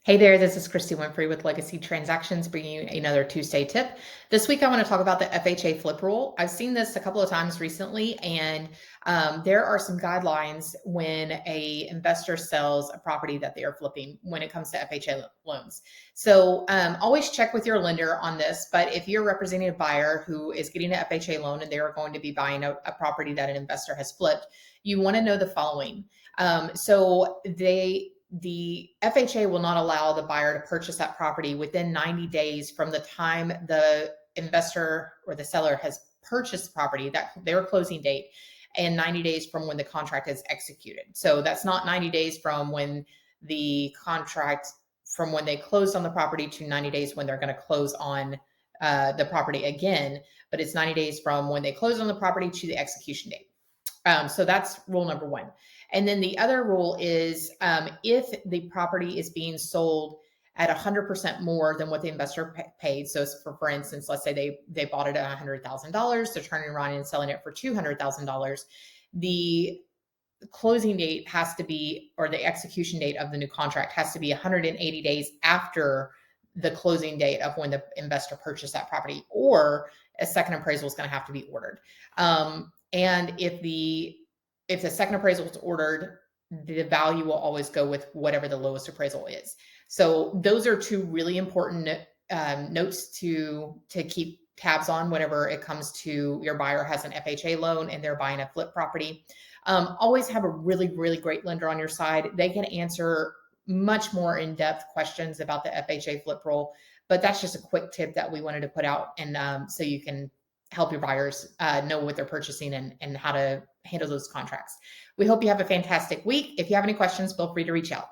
Hey there, this is Christy Winfrey with Legacy Transactions, bringing you another Tuesday tip. This week, I want to talk about the FHA Flip Rule. I've seen this a couple of times recently, and there are some guidelines when a investor sells a property that they are flipping when it comes to FHA loans. So always check with your lender on this, but if you're representing a buyer who is getting an FHA loan and they are going to be buying a property that an investor has flipped, you want to know the following. The FHA will not allow the buyer to purchase that property within 90 days from the time the investor or the seller has purchased the property, that their closing date, and 90 days from when the contract is executed. So that's not 90 days from when the contract, from when they closed on the property to 90 days when they're going to close on the property again, but it's 90 days from when they close on the property to the execution date. So that's rule number one. And then the other rule is if the property is being sold at 100% more than what the investor paid. So for instance, let's say they bought it at $100,000, they're turning around and selling it for $200,000. The closing date has to be, or the execution date of the new contract has to be 180 days after the closing date of when the investor purchased that property, or a second appraisal is going to have to be ordered. And if the second appraisal is ordered, the value will always go with whatever the lowest appraisal is. So those are two really important notes to keep tabs on whenever it comes to your buyer has an FHA loan and they're buying a flip property. Always have a really, really great lender on your side. They can answer much more in-depth questions about the FHA Flip Rule, but that's just a quick tip that we wanted to put out, and so you can help your buyers know what they're purchasing and how to handle those contracts. We hope you have a fantastic week. If you have any questions, feel free to reach out.